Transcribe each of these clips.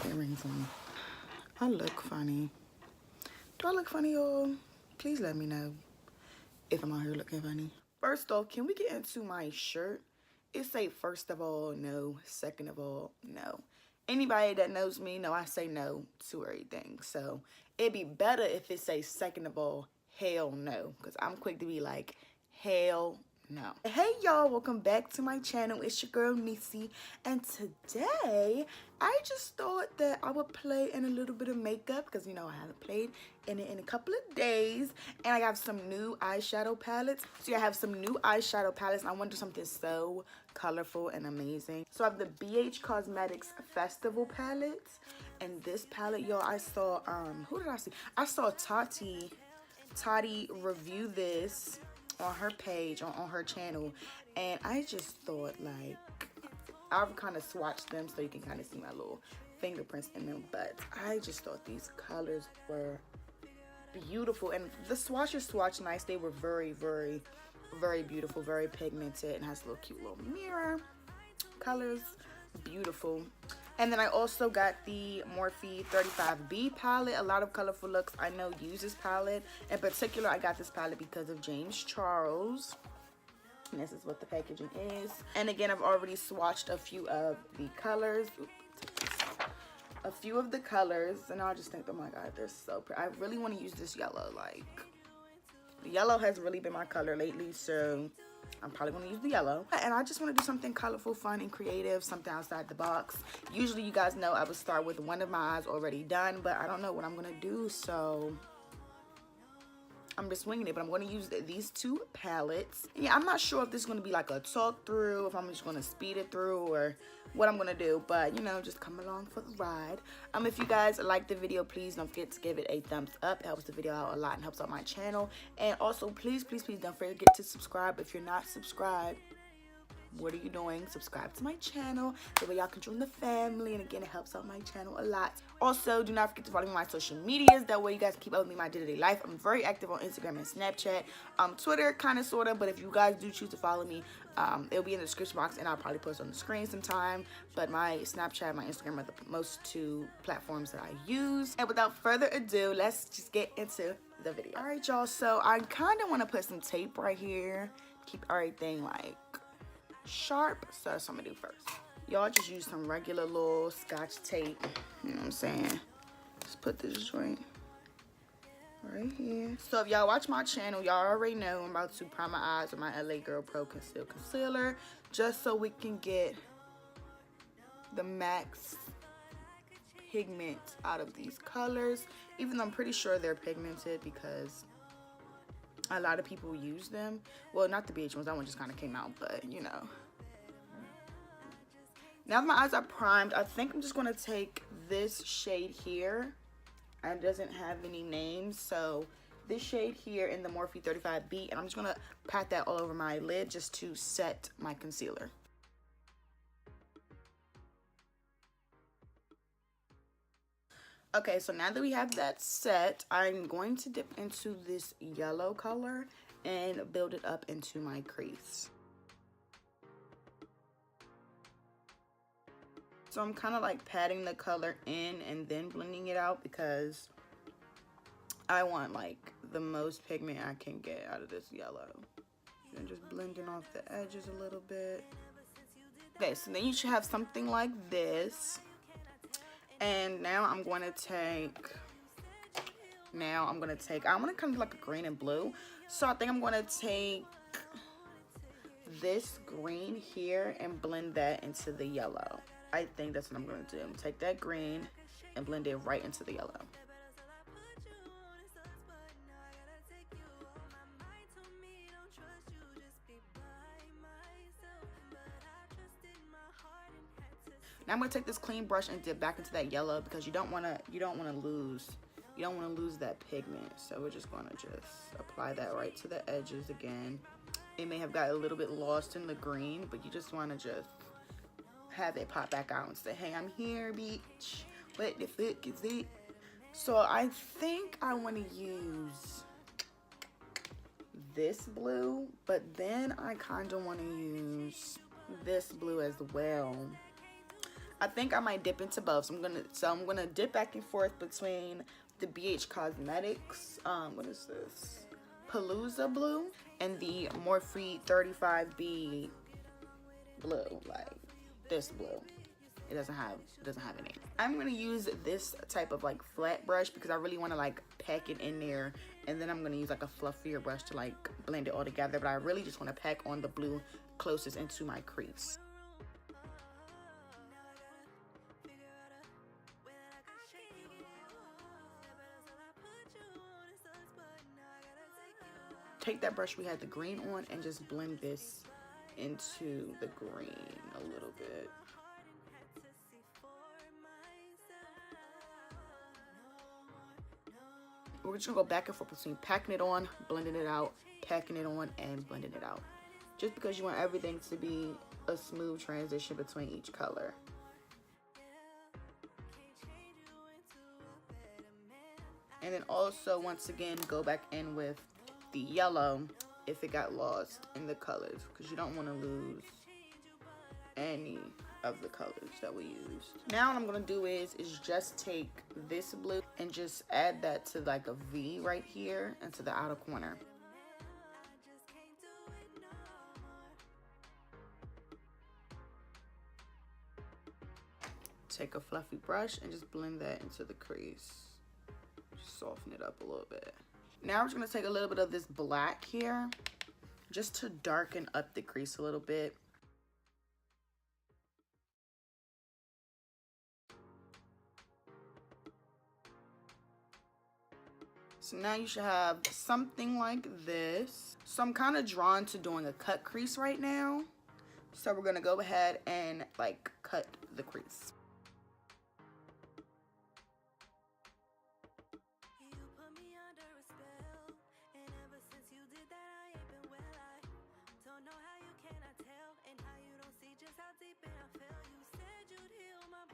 my earrings on. I look funny. Do I look funny, y'all? Please let me know if I'm out here looking funny. First off, can we get into my shirt? It say first of all, no. Second of all, no. Anybody that knows me know I say no to everything. So it'd be better if it say second of all, hell no. Because I'm quick to be like, hell no. Hey y'all, welcome back to my channel. It's your girl Neicy, and today I just thought that I would play in a little bit of makeup because you know I haven't played in it in a couple of days, and I got some new eyeshadow palettes. So I have some new eyeshadow palettes, and I want to do something so colorful and amazing. So I have the BH Cosmetics Festival palettes, and this palette, y'all, I saw who did I see? I saw Tati review this on her page, on her channel, and I just thought, like, I've kind of swatched them so you can kind of see my little fingerprints in them, but I just thought these colors were beautiful, and the swatches swatched nice. They were very, very, very beautiful, very pigmented, and has a little cute little mirror colors. Beautiful. And then I also got the Morphe 35B palette. A lot of colorful looks I know use this palette. In particular, I got this palette because of James Charles. And this is what the packaging is. And again, I've already swatched a few of the colors. A few of the colors. And I just think, oh my God, they're so pretty. I really want to use this yellow. Like, the yellow has really been my color lately, so I'm probably going to use the yellow. And I just want to do something colorful, fun, and creative, something outside the box. Usually, you guys know I would start with one of my eyes already done, but I don't know what I'm going to do, so I'm just winging it. But I'm going to use these two palettes. And yeah, I'm not sure if this is going to be like a talk through, if I'm just going to speed it through, or what I'm going to do. But, you know, just come along for the ride. If you guys like the video, please don't forget to give it a thumbs up. It helps the video out a lot and helps out my channel. And also, please, please, please don't forget to subscribe. If you're not subscribed, what are you doing? Subscribe to my channel. That way y'all can join the family. And again, it helps out my channel a lot. Also, do not forget to follow me on my social medias. That way you guys can keep up with me in my day-to-day life. I'm very active on Instagram and Snapchat. Twitter, kind of, sort of. But if you guys do choose to follow me, it'll be in the description box. And I'll probably post on the screen sometime. But my Snapchat and my Instagram are the most two platforms that I use. And without further ado, let's just get into the video. Alright, y'all. So I kind of want to put some tape right here. Keep everything, like, sharp. So that's what I'm gonna do first. Y'all just use some regular little scotch tape. You know what I'm saying? Just put this joint right here. So if y'all watch my channel, y'all already know I'm about to prime my eyes with my LA Girl Pro Conceal Concealer, just so we can get the max pigment out of these colors. Even though I'm pretty sure they're pigmented because a lot of people use them. Well, not the BH ones, that one just kind of came out, but you know. Now that my eyes are primed, I think I'm just going to take this shade here. It doesn't have any names, so this shade here in the Morphe 35B, and I'm just going to pat that all over my lid just to set my concealer. Okay, so now that we have that set, I'm going to dip into this yellow color and build it up into my crease. So I'm kind of like patting the color in and then blending it out because I want like the most pigment I can get out of this yellow. And just blending off the edges a little bit. Okay, so then you should have something like this. And now I'm going to take, I want to kind of like a green and blue. So I think I'm going to take this green here and blend that into the yellow. I think that's what I'm going to do. Take that green and blend it right into the yellow. Now I'm gonna take this clean brush and dip back into that yellow because you don't wanna lose that pigment. So we're just gonna apply that right to the edges again. It may have got a little bit lost in the green, but you just wanna just have it pop back out and say, hey, I'm here, bitch. What the fuck is it? So I think I wanna use this blue, but then I kinda wanna use this blue as well. I think I might dip into both. So I'm gonna dip back and forth between the BH Cosmetics, what is this? Palooza Blue and the Morphe 35B blue, like this blue. It doesn't have a name. I'm gonna use this type of like flat brush because I really want to like pack it in there, and then I'm gonna use like a fluffier brush to like blend it all together, but I really just want to pack on the blue closest into my crease. Take that brush we had the green on and just blend this into the green a little bit. We're just gonna go back and forth between packing it on, blending it out, packing it on, and blending it out. Just because you want everything to be a smooth transition between each color. And then also, once again, go back in with the yellow if it got lost in the colors, because you don't want to lose any of the colors that we used. Now what I'm going to do is just take this blue and just add that to like a V right here into the outer corner. Take a fluffy brush and just blend that into the crease. Just soften it up a little bit. Now we're just gonna take a little bit of this black here, just to darken up the crease a little bit. So now you should have something like this. So I'm kind of drawn to doing a cut crease right now. So we're gonna go ahead and like cut the crease.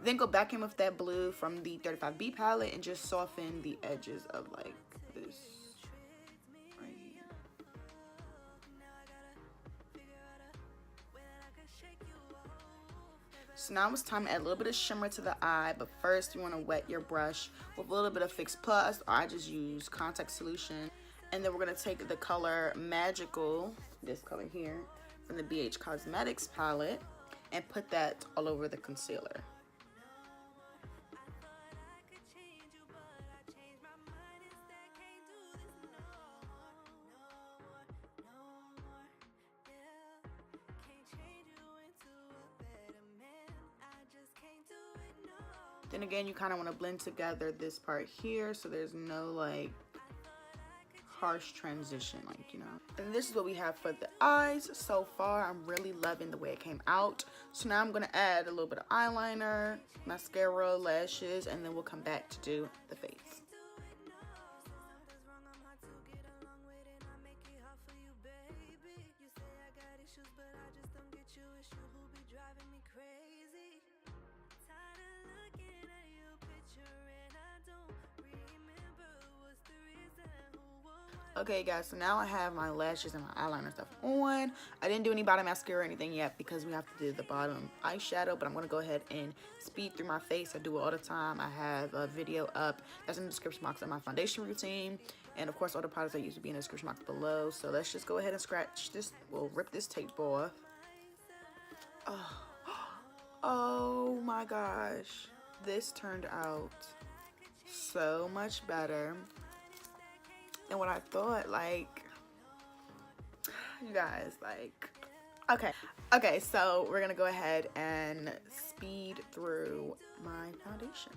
Then go back in with that blue from the 35B palette and just soften the edges of like this right here. So now it's time to add a little bit of shimmer to the eye, but first you want to wet your brush with a little bit of Fix Plus, or I just use contact solution. And then we're going to take the color Magical, this color here, from the BH Cosmetics palette, and put that all over the concealer. Then again, you kind of want to blend together this part here so there's no like harsh transition, like, you know. And this is what we have for the eyes so far. I'm really loving the way it came out. So now I'm going to add a little bit of eyeliner, mascara, lashes, and then we'll come back to do the face. Okay guys, so now I have my lashes and my eyeliner stuff on. I didn't do any bottom mascara or anything yet because we have to do the bottom eyeshadow, but I'm going to go ahead and speed through my face. I do it all the time. I have a video up that's in the description box of my foundation routine, and of course all the products I use will be in the description box below. So let's just go ahead and scratch this. We'll rip this tape off. Oh my gosh, this turned out so much better than what I thought. Like, you guys, like, okay, so we're gonna go ahead and speed through my foundation.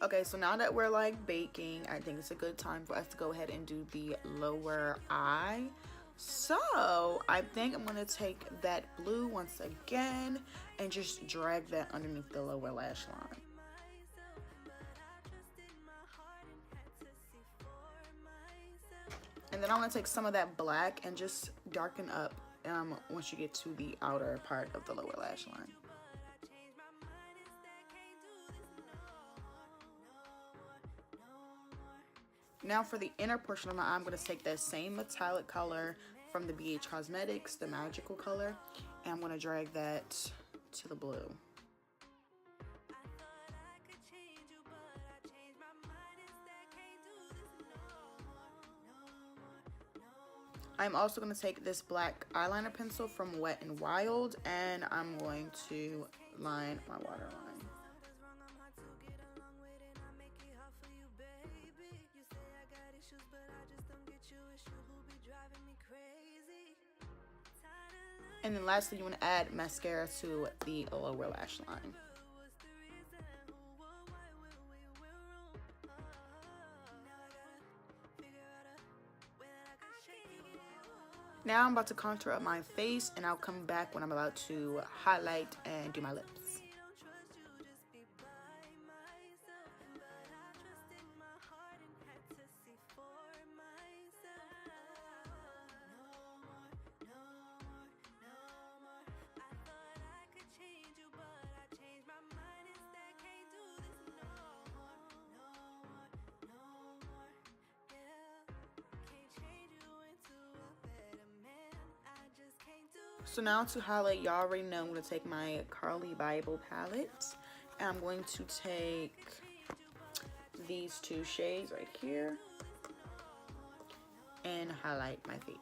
Okay, so now that we're like baking, I think it's a good time for us to go ahead and do the lower eye. So I think I'm gonna take that blue once again and just drag that underneath the lower lash line. And then I'm gonna take some of that black and just darken up once you get to the outer part of the lower lash line. Now for the inner portion of my eye, I'm going to take that same metallic color from the BH Cosmetics, the magical color, and I'm going to drag that to the blue. I'm also going to take this black eyeliner pencil from Wet n Wild, and I'm going to line my waterline. And then lastly, you want to add mascara to the lower lash line. Now I'm about to contour up my face, and I'll come back when I'm about to highlight and do my lips. So now to highlight, y'all already know I'm going to take my Carli Bybel palette, and I'm going to take these two shades right here and highlight my face.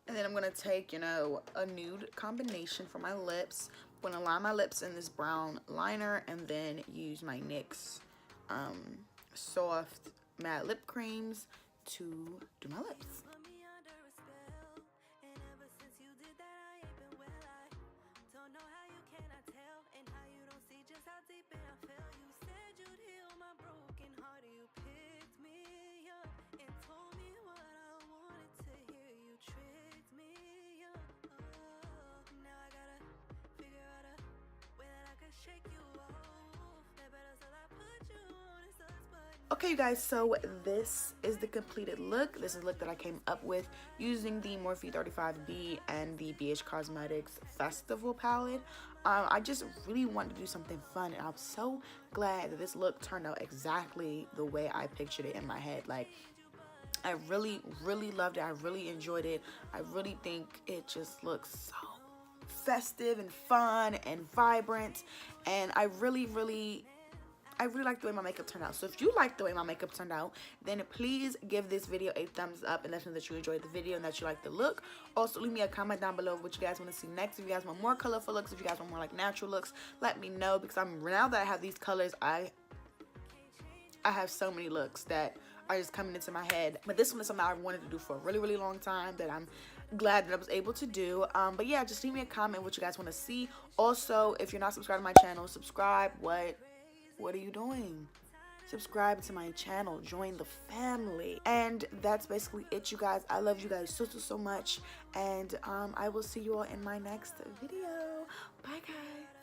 And then I'm going to take, you know, a nude combination for my lips. I'm going to line my lips in this brown liner and then use my NYX soft matte lip creams to do my lips. Okay, you guys, so this is the completed look. This is the look that I came up with using the Morphe 35B and the BH Cosmetics Festival palette. I just really wanted to do something fun, and I'm so glad that this look turned out exactly the way I pictured it in my head. Like, I really, really loved it. I really enjoyed it. I really think it just looks so festive and fun and vibrant, and I really like the way my makeup turned out. So if you like the way my makeup turned out, then please give this video a thumbs up and let me know that you enjoyed the video and that you like the look. Also, leave me a comment down below what you guys want to see next. If you guys want more colorful looks, if you guys want more like natural looks, let me know, because now that I have these colors, I have so many looks that are just coming into my head. But this one is something I wanted to do for a really long time that I'm glad that I was able to do. But yeah, just leave me a comment what you guys want to see. Also, if you're not subscribed to my channel, subscribe. What are you doing? Subscribe to my channel, join the family. And that's basically it, you guys. I love you guys so much, and I will see you all in my next video. Bye, guys.